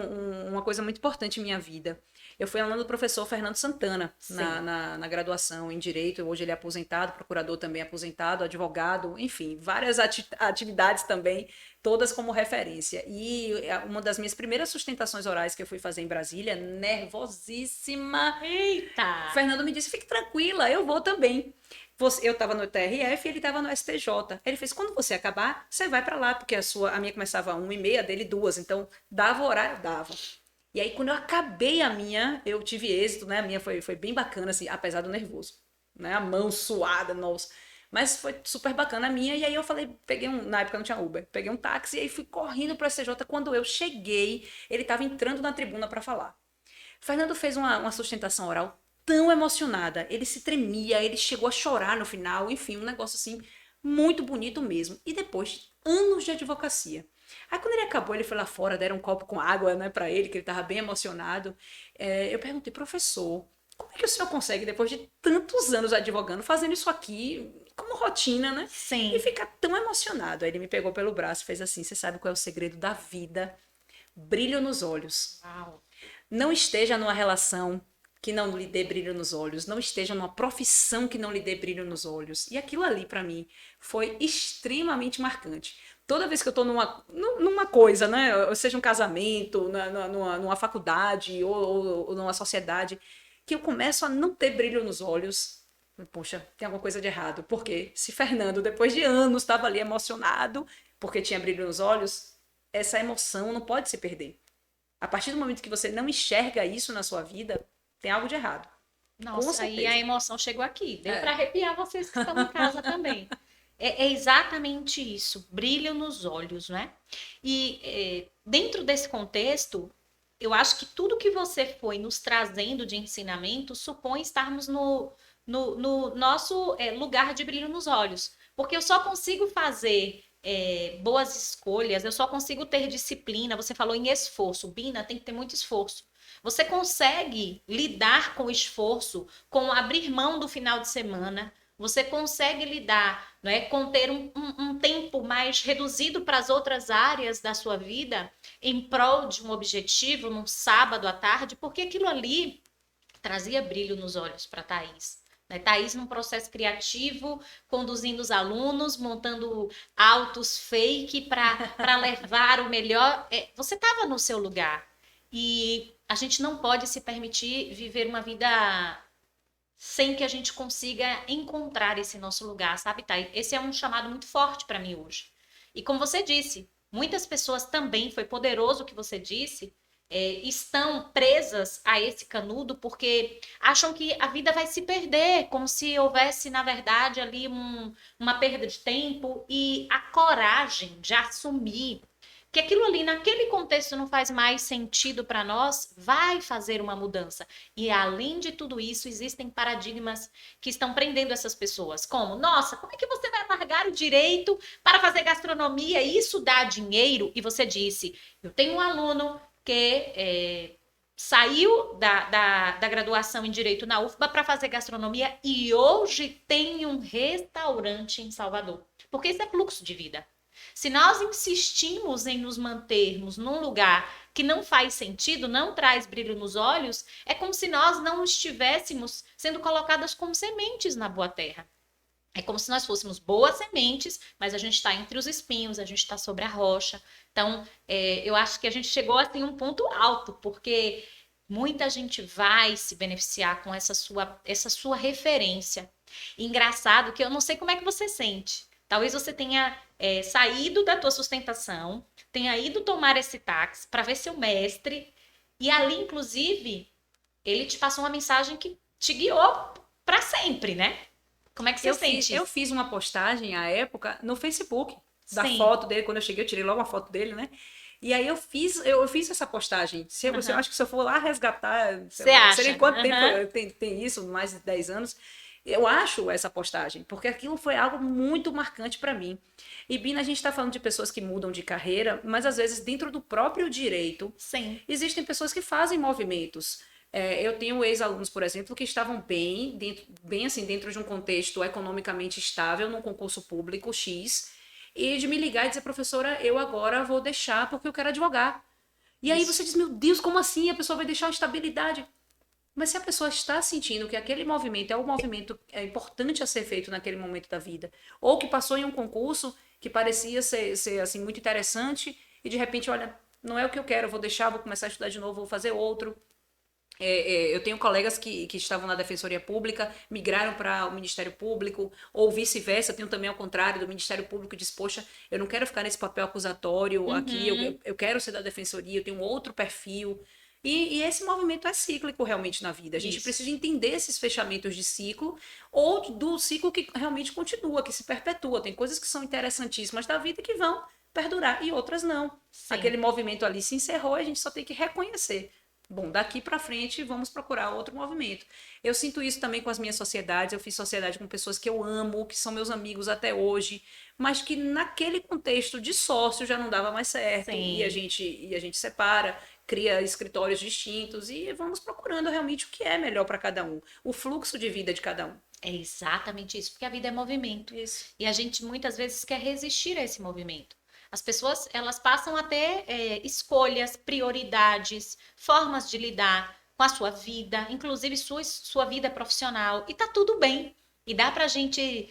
S2: uma coisa muito importante em minha vida. Eu fui aluna do professor Fernando Santana
S1: Sim.
S2: na graduação em Direito. Hoje ele é aposentado, procurador também aposentado, advogado, enfim, várias atividades também, todas como referência. E uma das minhas primeiras sustentações orais que eu fui fazer em Brasília, nervosíssima, o
S1: Eita!
S2: Fernando me disse, fique tranquila, eu vou também. Eu estava no TRF e ele estava no STJ. Ele fez, quando você acabar, você vai para lá, porque a minha começava 1h30, a dele 2h, então dava o horário? Dava. E aí, quando eu acabei a minha, eu tive êxito, né? A minha foi bem bacana, assim, apesar do nervoso, né? A mão suada, nossa. Mas foi super bacana a minha, e aí eu falei, na época não tinha Uber, peguei um táxi e aí fui correndo para o STJ. Quando eu cheguei, ele estava entrando na tribuna para falar. Fernando fez uma sustentação oral tão emocionada, ele se tremia, ele chegou a chorar no final, enfim, um negócio assim muito bonito mesmo. E depois, anos de advocacia. Aí quando ele acabou, ele foi lá fora, deram um copo com água, né, para ele, que ele estava bem emocionado. Eu perguntei, professor, como é que o senhor consegue, depois de tantos anos advogando, fazendo isso aqui como rotina, né? E
S1: Sim.
S2: ficar tão emocionado. Aí ele me pegou pelo braço e fez assim: você sabe qual é o segredo da vida? Brilho nos olhos.
S1: Uau.
S2: Não esteja numa relação que não lhe dê brilho nos olhos, não esteja numa profissão que não lhe dê brilho nos olhos. E aquilo ali, para mim, foi extremamente marcante. Toda vez que eu tô numa coisa, né? Seja um casamento, numa faculdade ou numa sociedade, que eu começo a não ter brilho nos olhos, poxa, tem alguma coisa de errado. Porque se Fernando, depois de anos, estava ali emocionado porque tinha brilho nos olhos, essa emoção não pode se perder. A partir do momento que você não enxerga isso na sua vida, tem algo de errado. Com
S1: Nossa, aí a
S2: certeza.
S1: emoção chegou aqui. Deu para
S2: É.
S1: arrepiar vocês que estão em casa também. É exatamente isso, brilho nos olhos, né? E dentro desse contexto, eu acho que tudo que você foi nos trazendo de ensinamento supõe estarmos no nosso lugar de brilho nos olhos. Porque eu só consigo fazer boas escolhas, eu só consigo ter disciplina. Você falou em esforço. Bina, tem que ter muito esforço. Você consegue lidar com o esforço, com abrir mão do final de semana. Você consegue lidar, não é, com ter um tempo mais reduzido para as outras áreas da sua vida em prol de um objetivo num sábado à tarde, porque aquilo ali trazia brilho nos olhos para Thaís. Né? Thaís, num processo criativo, conduzindo os alunos, montando autos fake para levar o melhor. Você estava no seu lugar. E a gente não pode se permitir viver uma vida sem que a gente consiga encontrar esse nosso lugar, sabe, Thay? Esse é um chamado muito forte para mim hoje. E como você disse, muitas pessoas também, foi poderoso o que você disse, estão presas a esse canudo porque acham que a vida vai se perder, como se houvesse, na verdade, ali uma perda de tempo e a coragem de assumir que aquilo ali, naquele contexto, não faz mais sentido para nós, vai fazer uma mudança. E além de tudo isso, existem paradigmas que estão prendendo essas pessoas. Como, nossa, como é que você vai largar o direito para fazer gastronomia? Isso dá dinheiro? E você disse, eu tenho um aluno que saiu da graduação em Direito na UFBA para fazer gastronomia e hoje tem um restaurante em Salvador. Porque isso é fluxo de vida. Se nós insistimos em nos mantermos num lugar que não faz sentido, não traz brilho nos olhos, é como se nós não estivéssemos sendo colocadas como sementes na boa terra. É como se nós fôssemos boas sementes, mas a gente está entre os espinhos, a gente está sobre a rocha. Então, eu acho que a gente chegou assim um ponto alto, porque muita gente vai se beneficiar com essa sua referência. Engraçado que eu não sei como é que você sente. Talvez você tenha saído da tua sustentação, tenha ido tomar esse táxi para ver seu mestre, e ali, inclusive, ele te passou uma mensagem que te guiou para sempre, né? Como é que você sente
S2: Eu
S1: isso?
S2: fiz uma postagem à época no Facebook da
S1: Sim.
S2: foto dele. Quando eu cheguei, eu tirei logo uma foto dele, né? E aí eu fiz essa postagem. Se eu
S1: Aham.
S2: acho que se eu for lá resgatar, sei
S1: Você
S2: lá, não sei
S1: acha?
S2: nem quanto tempo
S1: Aham.
S2: tem isso, mais de 10 anos, eu acho essa postagem, porque aquilo foi algo muito marcante para mim. E Bina, a gente está falando de pessoas que mudam de carreira, mas às vezes dentro do próprio direito,
S1: Sim.
S2: existem pessoas que fazem movimentos. Eu tenho ex-alunos, por exemplo, que estavam bem assim, dentro de um contexto economicamente estável, num concurso público X, e de me ligar e dizer, professora, eu agora vou deixar porque eu quero advogar. E aí você
S1: Isso.
S2: diz, meu Deus, como assim? A pessoa vai deixar a estabilidade? Mas se a pessoa está sentindo que aquele movimento é o movimento importante a ser feito naquele momento da vida, ou que passou em um concurso que parecia ser assim, muito interessante, e de repente, olha, não é o que eu quero, eu vou deixar, vou começar a estudar de novo, vou fazer outro. Eu tenho colegas que estavam na Defensoria Pública, migraram para o Ministério Público, ou vice-versa. Eu tenho também ao contrário, do Ministério Público, diz, poxa, eu não quero ficar nesse papel acusatório aqui,
S1: Uhum.
S2: eu quero ser da Defensoria, eu tenho outro perfil. E esse movimento é cíclico realmente na vida. A gente
S1: Isso.
S2: precisa entender esses fechamentos de ciclo ou do ciclo que realmente continua, que se perpetua. Tem coisas que são interessantíssimas da vida que vão perdurar e outras não. Aquele
S1: Sim.
S2: movimento ali se encerrou e a gente só tem que reconhecer. Bom, daqui para frente vamos procurar outro movimento. Eu sinto isso também com as minhas sociedades. Eu fiz sociedade com pessoas que eu amo, que são meus amigos até hoje, mas que naquele contexto de sócio já não dava mais certo
S1: Sim.
S2: e a gente separa, cria escritórios distintos e vamos procurando realmente o que é melhor para cada um, o fluxo de vida de cada um.
S1: É exatamente isso, porque a vida é movimento.
S2: Isso.
S1: E a gente muitas vezes quer resistir a esse movimento. As pessoas, elas passam a ter escolhas, prioridades, formas de lidar com a sua vida, inclusive sua vida profissional. E tá tudo bem. E dá para a gente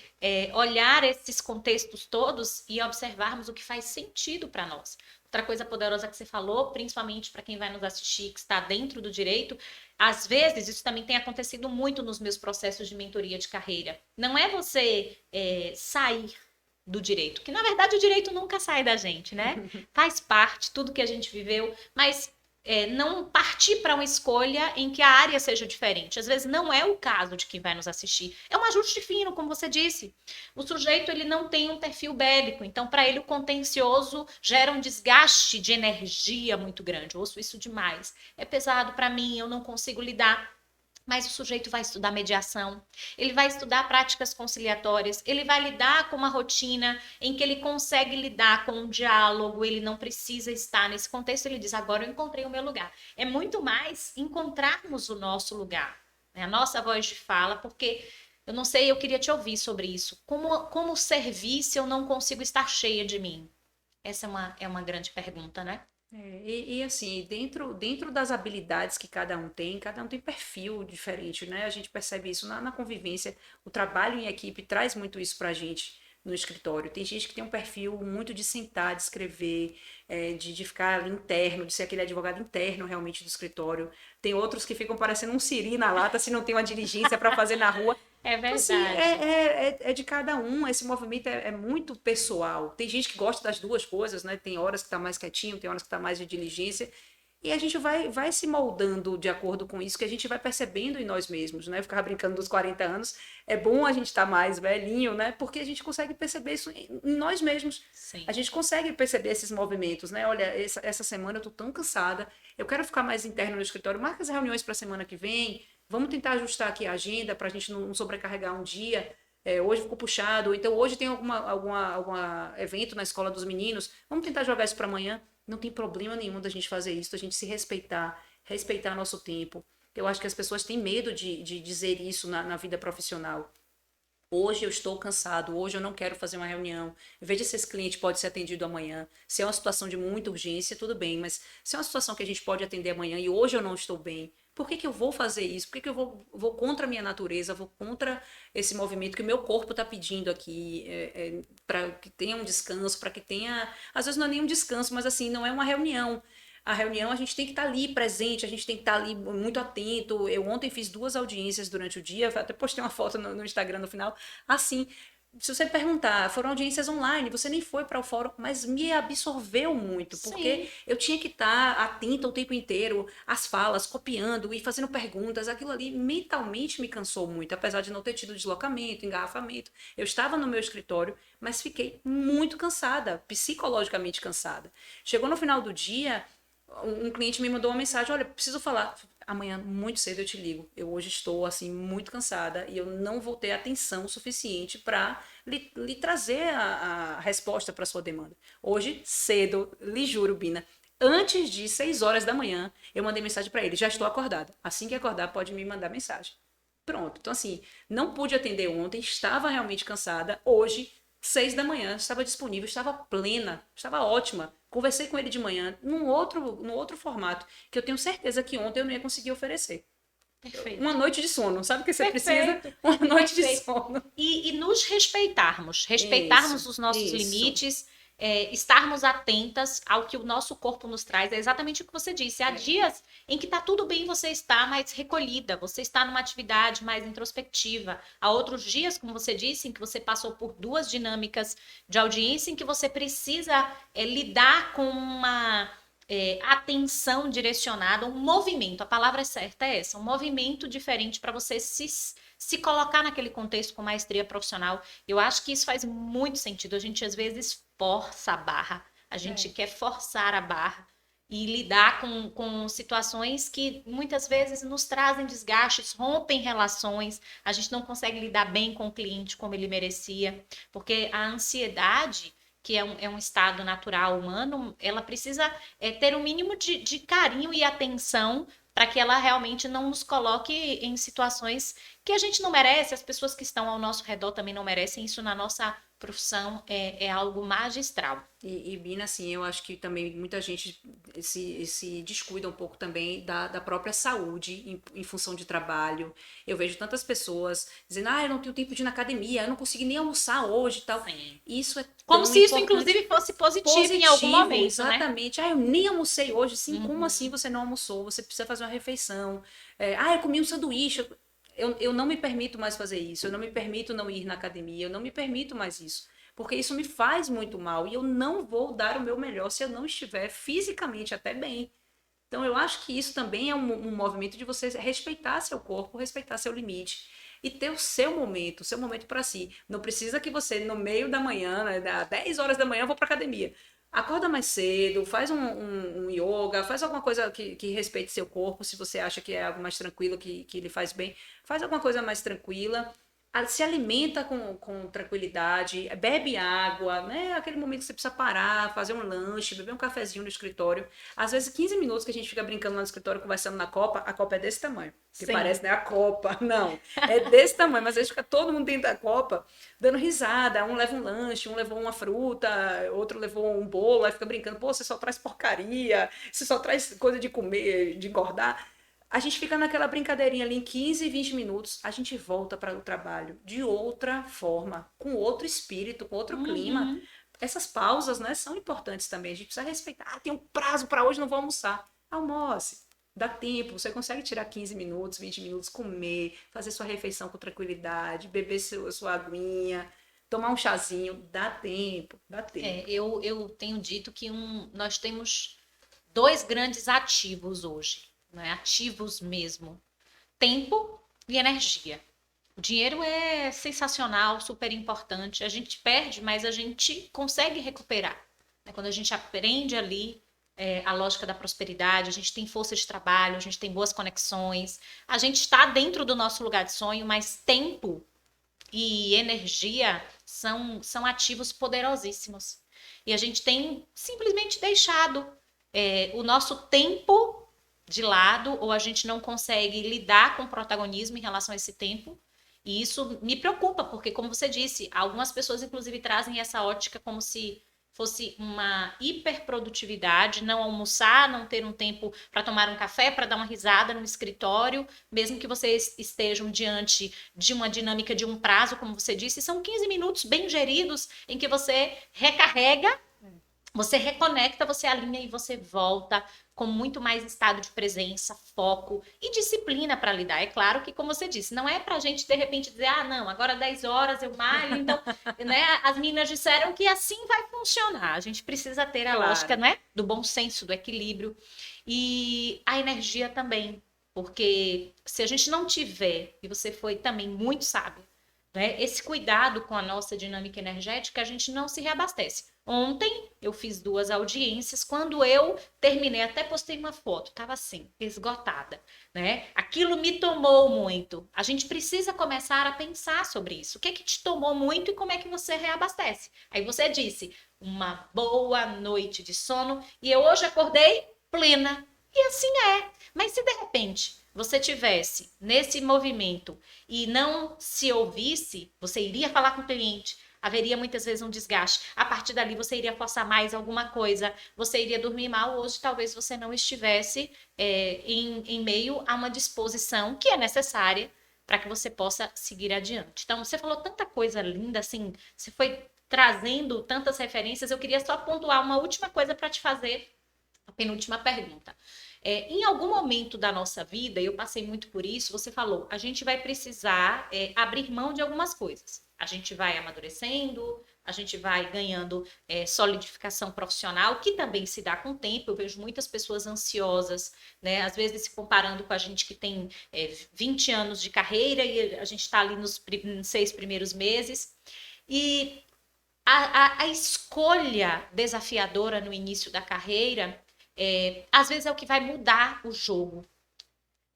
S1: olhar esses contextos todos e observarmos o que faz sentido para nós. Outra coisa poderosa que você falou, principalmente para quem vai nos assistir, que está dentro do direito, às vezes, isso também tem acontecido muito nos meus processos de mentoria de carreira. Não é você sair do direito, que na verdade o direito nunca sai da gente, né? Faz parte, tudo que a gente viveu, mas não partir para uma escolha em que a área seja diferente. Às vezes não é o caso de quem vai nos assistir. É um ajuste fino, como você disse. O sujeito ele não tem um perfil bélico, então para ele o contencioso gera um desgaste de energia muito grande. Eu ouço isso demais. É pesado para mim, eu não consigo lidar. Mas o sujeito vai estudar mediação, ele vai estudar práticas conciliatórias, ele vai lidar com uma rotina em que ele consegue lidar com um diálogo, ele não precisa estar nesse contexto, ele diz, agora eu encontrei o meu lugar. É muito mais encontrarmos o nosso lugar, né? A nossa voz de fala, porque eu não sei, eu queria te ouvir sobre isso. Como servir se eu não consigo estar cheia de mim? Essa é uma grande pergunta, né?
S2: Assim, dentro das habilidades que cada um tem perfil diferente, né? A gente percebe isso na convivência. O trabalho em equipe traz muito isso pra gente no escritório. Tem gente que tem um perfil muito de sentar, de escrever, de ficar ali interno, de ser aquele advogado interno realmente do escritório. Tem outros que ficam parecendo um siri na lata se não tem uma diligência para fazer na rua.
S1: É
S2: Então, assim,
S1: verdade.
S2: é de cada um, esse movimento é muito pessoal. Tem gente que gosta das duas coisas, né? Tem horas que tá mais quietinho, tem horas que tá mais de diligência. E a gente vai se moldando de acordo com isso, que a gente vai percebendo em nós mesmos, né? Eu ficava brincando dos 40 anos. É bom a gente estar mais velhinho, né? Porque a gente consegue perceber isso em nós mesmos.
S1: Sim.
S2: A gente consegue perceber esses movimentos, né? Olha, essa semana eu tô tão cansada, eu quero ficar mais interno no escritório. Marca as reuniões para a semana que vem, vamos tentar ajustar aqui a agenda para a gente não sobrecarregar um dia. Hoje ficou puxado, ou então hoje tem algum evento na escola dos meninos, vamos tentar jogar isso para amanhã. Não tem problema nenhum da gente fazer isso, da gente se respeitar, respeitar nosso tempo. Eu acho que as pessoas têm medo de dizer isso na vida profissional. Hoje eu estou cansado, hoje eu não quero fazer uma reunião. Veja se esse cliente pode ser atendido amanhã. Se é uma situação de muita urgência, tudo bem, mas se é uma situação que a gente pode atender amanhã e hoje eu não estou bem, por que eu vou fazer isso? Por que eu vou contra a minha natureza, vou contra esse movimento que o meu corpo está pedindo aqui, para que tenha um descanso, para que tenha. Às vezes não é nenhum descanso, mas assim, não é uma reunião. A reunião a gente tem que estar ali presente, a gente tem que estar ali muito atento. Eu ontem fiz 2 audiências durante o dia, até postei uma foto no Instagram no final, assim, se você perguntar, foram audiências online, você nem foi para o fórum, mas me absorveu muito, porque
S1: Sim,
S2: eu tinha que estar atenta o tempo inteiro às falas, copiando e fazendo perguntas. Aquilo ali mentalmente me cansou muito, apesar de não ter tido deslocamento, engarrafamento. Eu estava no meu escritório, mas fiquei muito cansada, psicologicamente cansada. Chegou no final do dia, um cliente me mandou uma mensagem: olha, preciso falar. Amanhã, muito cedo, eu te ligo. Eu hoje estou, assim, muito cansada e eu não vou ter atenção suficiente para lhe trazer a resposta para sua demanda. Hoje, cedo, lhe juro, Bina, antes de 6 horas da manhã, eu mandei mensagem para ele: já estou acordada. Assim que acordar, pode me mandar mensagem. Pronto. Então, assim, não pude atender ontem, estava realmente cansada. Hoje, 6 da manhã, estava disponível, estava plena, estava ótima. Conversei com ele de manhã, num outro formato, que eu tenho certeza que ontem eu não ia conseguir oferecer. Uma
S1: perfeito.
S2: noite de sono, sabe o que você precisa?
S1: Perfeito,
S2: Uma noite de
S1: perfeito.
S2: sono.
S1: E nos respeitarmos
S2: Isso,
S1: os nossos
S2: isso.
S1: limites, estarmos atentas ao que o nosso corpo nos traz. É exatamente o que você disse. Há
S2: É,
S1: dias em que está tudo bem, você está mais recolhida, você está numa atividade mais introspectiva. Há outros dias, como você disse, em que você passou por duas dinâmicas de audiência, em que você precisa lidar com uma atenção direcionada, um movimento. A palavra certa é essa, um movimento diferente para você se colocar naquele contexto com maestria profissional. Eu acho que isso faz muito sentido. A gente às vezes força a barra, a gente
S2: é.
S1: quer forçar a barra e lidar com situações que muitas vezes nos trazem desgastes, rompem relações, a gente não consegue lidar bem com o cliente como ele merecia, porque a ansiedade, que é um estado natural humano, ela precisa ter um mínimo de carinho e atenção para que ela realmente não nos coloque em situações que a gente não merece, as pessoas que estão ao nosso redor também não merecem. Isso na nossa profissão é algo magistral.
S2: Bina, assim, eu acho que também muita gente se descuida um pouco também da própria saúde em função de trabalho. Eu vejo tantas pessoas dizendo: eu não tenho tempo de ir na academia, eu não consegui nem almoçar hoje e tal.
S1: Sim.
S2: Isso é
S1: Como
S2: tão
S1: se isso,
S2: importante.
S1: inclusive, fosse positivo em algum
S2: Positivo,
S1: momento, né?
S2: exatamente. Eu nem almocei hoje. Sim, como assim
S1: Uhum.
S2: você não almoçou? Você precisa fazer uma refeição. Eu comi um sanduíche. Eu não me permito mais fazer isso. Eu não me permito não ir na academia. Eu não me permito mais isso. Porque isso me faz muito mal. E eu não vou dar o meu melhor se eu não estiver fisicamente até bem. Então, eu acho que isso também é um movimento de você respeitar seu corpo, respeitar seu limite e ter o seu momento para si. Não precisa que você, no meio da manhã, né, às 10 horas da manhã, eu vou para academia. Acorda mais cedo, faz um yoga, faz alguma coisa que respeite seu corpo, se você acha que é algo mais tranquilo, que lhe faz bem. Faz alguma coisa mais tranquila, se alimenta com tranquilidade, bebe água, né? Aquele momento que você precisa parar, fazer um lanche, beber um cafezinho no escritório. Às vezes, 15 minutos que a gente fica brincando lá no escritório, conversando na copa, a copa é desse tamanho. Que
S1: Sim.
S2: parece, né? A copa. Não. É desse tamanho, mas às vezes fica todo mundo dentro da copa, dando risada. Um leva um lanche, um levou uma fruta, outro levou um bolo, aí fica brincando. Pô, você só traz porcaria, você só traz coisa de comer, de engordar. A gente fica naquela brincadeirinha ali em 15, 20 minutos, a gente volta para o trabalho de outra forma, com outro espírito, com outro clima.
S1: Uhum.
S2: Essas pausas, né, são importantes também. A gente precisa respeitar. Tem um prazo para hoje, não vou almoçar. Almoce. Dá tempo, você consegue tirar 15 minutos, 20 minutos, comer, fazer sua refeição com tranquilidade, beber sua aguinha, tomar um chazinho. Dá tempo, dá tempo.
S1: Eu tenho dito que nós temos dois grandes ativos hoje, né? Ativos mesmo: tempo e energia. O dinheiro é sensacional, super importante. A gente perde, mas a gente consegue recuperar, né? Quando a gente aprende ali a lógica da prosperidade, a gente tem força de trabalho, a gente tem boas conexões, a gente está dentro do nosso lugar de sonho, mas tempo e energia são ativos poderosíssimos. E a gente tem simplesmente deixado o nosso tempo de lado, ou a gente não consegue lidar com o protagonismo em relação a esse tempo. E isso me preocupa, porque, como você disse, algumas pessoas, inclusive, trazem essa ótica como se fosse uma hiperprodutividade, não almoçar, não ter um tempo para tomar um café, para dar uma risada no escritório, mesmo que vocês estejam diante de uma dinâmica de um prazo, como você disse, são 15 minutos bem geridos em que você recarrega Você reconecta, você alinha e você volta com muito mais estado de presença, foco e disciplina para lidar. É claro que, como você disse, não é para a gente de repente dizer, ah, não, agora 10 horas eu malho. Então, né, as meninas disseram que assim vai funcionar. A gente precisa ter a lógica,
S2: Claro.
S1: né, do bom senso, do equilíbrio e a energia também. Porque se a gente não tiver, e você foi também muito sábio, né, esse cuidado com a nossa dinâmica energética, a gente não se reabastece. Ontem eu fiz 2 audiências. Quando eu terminei, até postei uma foto, estava assim, esgotada, né? Aquilo me tomou muito. A gente precisa começar a pensar sobre isso. O que te tomou muito e como é que você reabastece? Aí você disse, uma boa noite de sono e eu hoje acordei plena. E assim é. Mas se de repente você tivesse nesse movimento e não se ouvisse, você iria falar com o cliente, haveria muitas vezes um desgaste. A partir dali você iria forçar mais alguma coisa, você iria dormir mal. Hoje talvez você não estivesse em meio a uma disposição que é necessária para que você possa seguir adiante. Então, você falou tanta coisa linda, assim, você foi trazendo tantas referências. Eu queria só pontuar uma última coisa para te fazer, a penúltima pergunta. Em algum momento da nossa vida, eu passei muito por isso, você falou, a gente vai precisar abrir mão de algumas coisas. A gente vai amadurecendo, a gente vai ganhando solidificação profissional, que também se dá com o tempo. Eu vejo muitas pessoas ansiosas, né? Às vezes se comparando com a gente que tem 20 anos de carreira e a gente está ali nos 6 primeiros meses. E a escolha desafiadora no início da carreira, às vezes é o que vai mudar o jogo.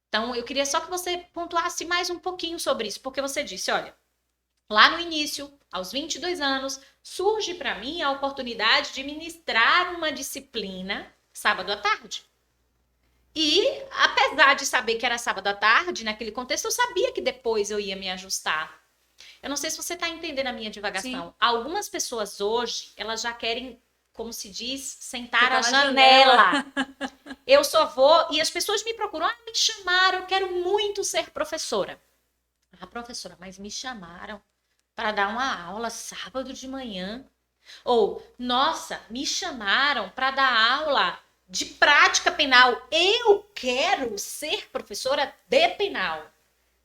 S1: Então, eu queria só que você pontuasse mais um pouquinho sobre isso, porque você disse, olha, lá no início, aos 22 anos, surge para mim a oportunidade de ministrar uma disciplina sábado à tarde. E, apesar de saber que era sábado à tarde, naquele contexto, eu sabia que depois eu ia me ajustar. Eu não sei se você está entendendo a minha divagação.
S2: Sim.
S1: Algumas pessoas hoje, elas já querem, como se diz, sentar
S2: Ficar
S1: à
S2: na
S1: janela.
S2: janela.
S1: Eu só vou... E as pessoas me procuram. Ah, me chamaram, eu quero muito ser professora. Ah, professora, mas me chamaram para dar uma aula sábado de manhã. Ou, nossa, me chamaram para dar aula de prática penal. Eu quero ser professora de penal.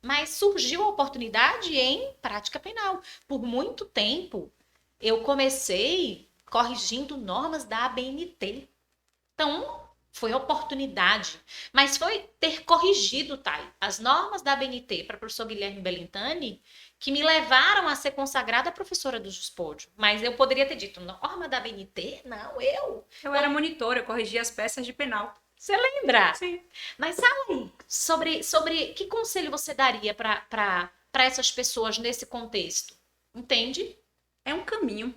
S1: Mas surgiu a oportunidade em prática penal. Por muito tempo, eu comecei corrigindo normas da ABNT. Então, foi oportunidade. Mas foi ter corrigido, Thay, as normas da ABNT para o professor Guilherme Bellintani, que me levaram a ser consagrada professora do Juspódio. Mas eu poderia ter dito, norma da ABNT? Não, eu.
S2: Eu era monitora, eu corrigia as peças de penal.
S1: Você lembra?
S2: Sim.
S1: Mas fala aí sobre que conselho você daria para essas pessoas nesse contexto? Entende?
S2: É um caminho,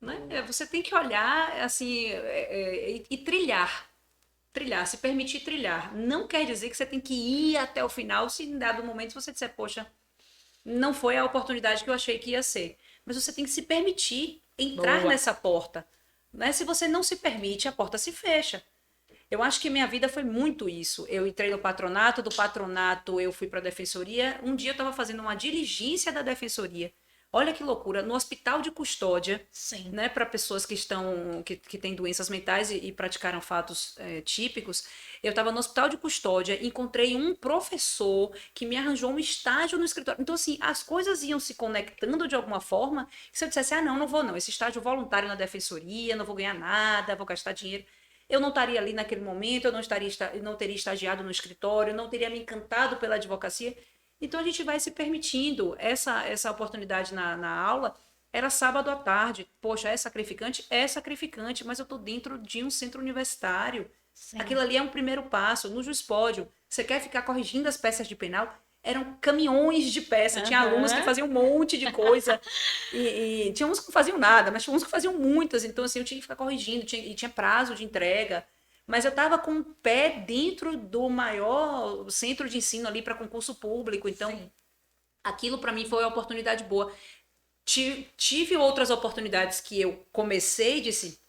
S2: né? Você tem que olhar assim e trilhar. Trilhar, se permitir trilhar. Não quer dizer que você tem que ir até o final se em dado momento você disser, poxa, não foi a oportunidade que eu achei que ia ser. Mas você tem que se permitir entrar
S1: Boa.
S2: nessa porta. Né? Se você não se permite, a porta se fecha. Eu acho que minha vida foi muito isso. Eu entrei no patronato, do patronato eu fui para a defensoria. Um dia eu estava fazendo uma diligência da defensoria. Olha que loucura, no hospital de custódia,
S1: Sim.
S2: né, para pessoas que têm doenças mentais e praticaram fatos típicos. Eu estava no hospital de custódia, encontrei um professor que me arranjou um estágio no escritório. Então, assim, as coisas iam se conectando de alguma forma. Que se eu dissesse, ah, não, não vou não, esse estágio voluntário na defensoria, não vou ganhar nada, vou gastar dinheiro. Eu não estaria ali naquele momento, eu não teria estagiado no escritório, não teria me encantado pela advocacia. Então a gente vai se permitindo essa oportunidade na aula. Era sábado à tarde. Poxa, é sacrificante? É sacrificante, mas eu estou dentro de um centro universitário.
S1: Sim.
S2: Aquilo ali é um primeiro passo. No Juspódio, você quer ficar corrigindo as peças de penal? Eram caminhões de peças. Tinha alunos que faziam um monte de coisa. E tinha uns que não faziam nada, mas tinha uns que faziam muitas. Então, assim, eu tinha que ficar corrigindo. E tinha prazo de entrega. Mas eu estava com o pé dentro do maior centro de ensino ali para concurso público. Então, sim, aquilo para mim foi uma oportunidade boa. Tive outras oportunidades que eu comecei e disse,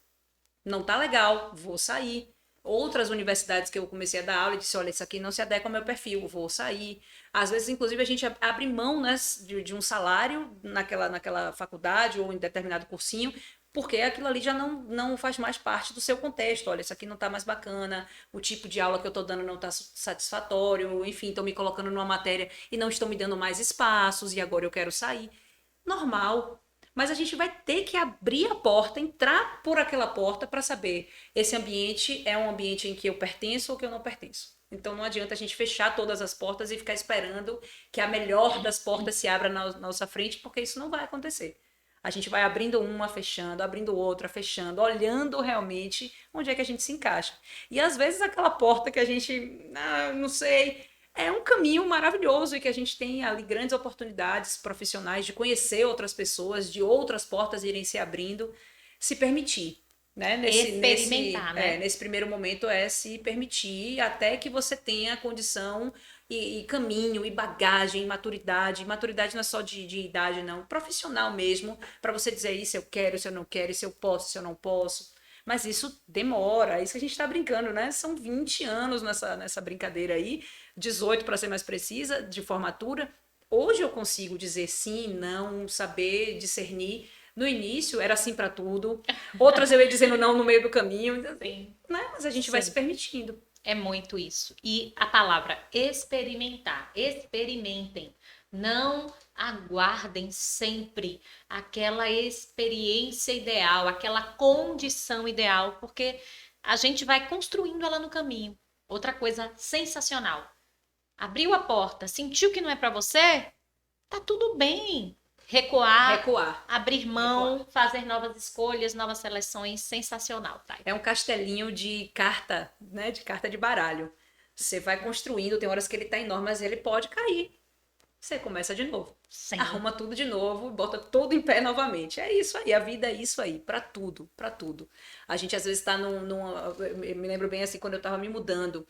S2: não tá legal, vou sair. Outras universidades que eu comecei a dar aula e disse, olha, isso aqui não se adequa ao meu perfil, vou sair. Às vezes, inclusive, a gente abre mão, né, de um salário naquela faculdade ou em determinado cursinho porque aquilo ali já não faz mais parte do seu contexto. Olha, isso aqui não está mais bacana, o tipo de aula que eu estou dando não está satisfatório, enfim, estão me colocando numa matéria e não estão me dando mais espaços e agora eu quero sair. Normal. Mas a gente vai ter que abrir a porta, entrar por aquela porta para saber esse ambiente é um ambiente em que eu pertenço ou que eu não pertenço. Então não adianta a gente fechar todas as portas e ficar esperando que a melhor das portas se abra na nossa frente, porque isso não vai acontecer. A gente vai abrindo uma, fechando, abrindo outra, fechando, olhando realmente onde é que a gente se encaixa. E às vezes aquela porta que a gente, não sei, é um caminho maravilhoso e que a gente tem ali grandes oportunidades profissionais de conhecer outras pessoas, de outras portas irem se abrindo, se permitir. Né?
S1: Experimentar, né?
S2: Nesse primeiro momento é se permitir até que você tenha condição e caminho, e bagagem, e maturidade. Maturidade não é só de idade, não. Profissional mesmo, para você dizer isso eu quero, isso eu não quero, isso eu posso, isso eu não posso. Mas isso demora, é isso que a gente está brincando, né? São 20 anos nessa brincadeira aí, 18 para ser mais precisa, de formatura. Hoje eu consigo dizer sim, não, saber discernir. No início era sim para tudo, outras eu ia dizendo não no meio do caminho,
S1: Sim.
S2: né? Mas a gente vai se permitindo.
S1: É muito isso. E a palavra experimentar, experimentem. Não aguardem sempre aquela experiência ideal, aquela condição ideal, porque a gente vai construindo ela no caminho. Outra coisa sensacional. Abriu a porta, sentiu que não é para você? Tá tudo bem. Recuar, abrir mão, fazer novas escolhas, novas seleções, sensacional, tá?
S2: É um castelinho de carta, né? De carta de baralho. Você vai construindo, tem horas que ele tá enorme, mas ele pode cair. Você começa de novo.
S1: Sim.
S2: Arruma tudo de novo, bota tudo em pé novamente. É isso aí, a vida é isso aí, pra tudo, pra tudo. A gente às vezes tá eu me lembro bem assim, quando eu tava me mudando.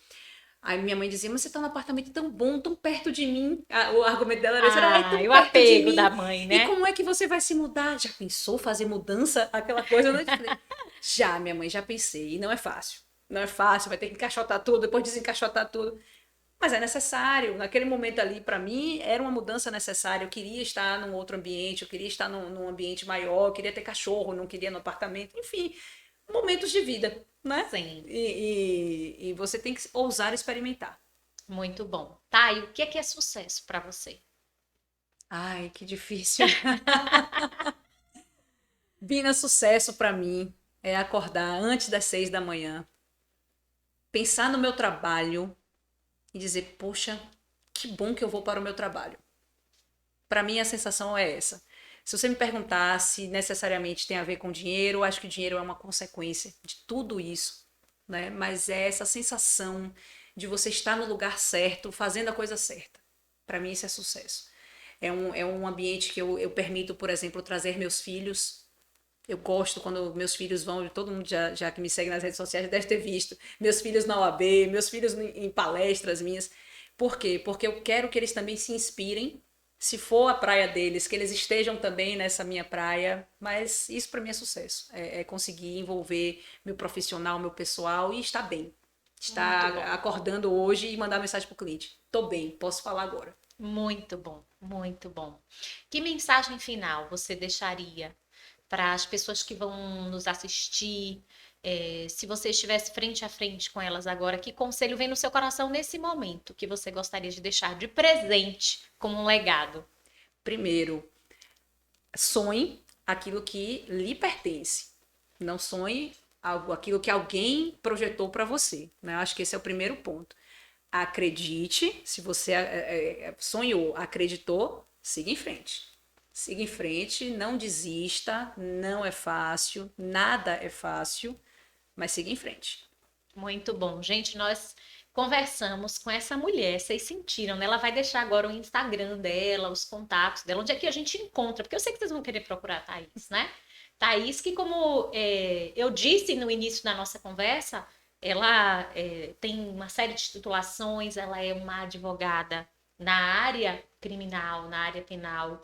S2: Aí minha mãe dizia, mas você tá num apartamento tão bom, tão perto de mim. O argumento dela era esse, tão
S1: o
S2: perto
S1: apego
S2: de mim.
S1: da mãe, né?
S2: E como é que você vai se mudar? Já pensou fazer mudança? Aquela coisa, né? Já, minha mãe, já pensei. E não é fácil. Não é fácil, vai ter que encaixotar tudo, depois desencaixotar tudo. Mas é necessário. Naquele momento ali, para mim, era uma mudança necessária. Eu queria estar num outro ambiente, eu queria estar num ambiente maior, eu queria ter cachorro, não queria no apartamento. Enfim, momentos de vida, né?
S1: Sim.
S2: E você tem que ousar experimentar.
S1: Muito bom. Tá, e o que é sucesso para você?
S2: Ai, que difícil. Bina, sucesso para mim é acordar antes das 6 da manhã, pensar no meu trabalho e dizer, poxa, que bom que eu vou para o meu trabalho. Para mim a sensação é essa. Se você me perguntar se necessariamente tem a ver com dinheiro, eu acho que o dinheiro é uma consequência de tudo isso, né? Mas é essa sensação de você estar no lugar certo, fazendo a coisa certa. Para mim isso é sucesso. É um ambiente que eu permito, por exemplo, trazer meus filhos. Eu gosto quando meus filhos vão, todo mundo já que me segue nas redes sociais deve ter visto, meus filhos na OAB, meus filhos em palestras minhas. Por quê? Porque eu quero que eles também se inspirem, se for a praia deles, que eles estejam também nessa minha praia, mas isso para mim é sucesso, é conseguir envolver meu profissional, meu pessoal e estar bem. Estar acordando hoje e mandar mensagem para o cliente. Tô bem, posso falar agora.
S1: Muito bom, muito bom. Que mensagem final você deixaria para as pessoas que vão nos assistir? Se você estivesse frente a frente com elas agora, que conselho vem no seu coração nesse momento que você gostaria de deixar de presente como um legado?
S2: Primeiro, sonhe aquilo que lhe pertence. Não sonhe aquilo que alguém projetou para você. Né? Acho que esse é o primeiro ponto. Acredite, se você sonhou, acreditou, siga em frente. Siga em frente, não desista, não é fácil, nada é fácil, mas siga em frente.
S1: Muito bom. Gente, nós conversamos com essa mulher, vocês sentiram, né? Ela vai deixar agora o Instagram dela, os contatos dela, onde é que a gente encontra, porque eu sei que vocês vão querer procurar a Thaís, né? Thaís, que como eu disse no início da nossa conversa, ela tem uma série de titulações, ela é uma advogada na área criminal, na área penal,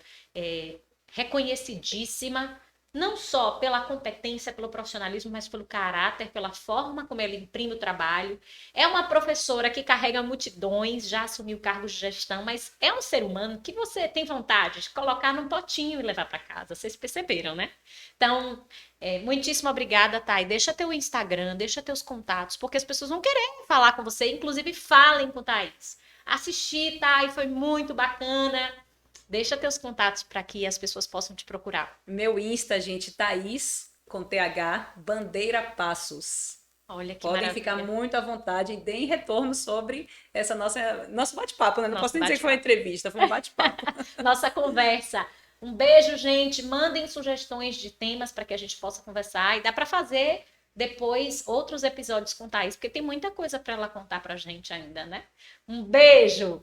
S1: reconhecidíssima, não só pela competência, pelo profissionalismo, mas pelo caráter, pela forma como ela imprime o trabalho. É uma professora que carrega multidões, já assumiu cargos de gestão, mas é um ser humano que você tem vontade de colocar num potinho e levar para casa. Vocês perceberam, né? Então, muitíssimo obrigada, Thay. Deixa teu Instagram, deixa teus contatos, porque as pessoas vão querer falar com você, inclusive falem com Thaís. Assisti, Thay, foi muito bacana. Deixa teus contatos para que as pessoas possam te procurar.
S2: Meu Insta, gente, Thaís, com TH, Bandeira Passos.
S1: Olha que
S2: Podem ficar
S1: maravilha.
S2: muito à vontade e deem retorno sobre essa nosso bate-papo, né? Não
S1: Nosso
S2: posso nem dizer que foi uma
S1: bate-papo.
S2: entrevista, foi um bate-papo.
S1: Nossa conversa. Um beijo, gente. Mandem sugestões de temas para que a gente possa conversar. E dá para fazer depois outros episódios com Thaís, porque tem muita coisa para ela contar para a gente ainda, né? Um beijo!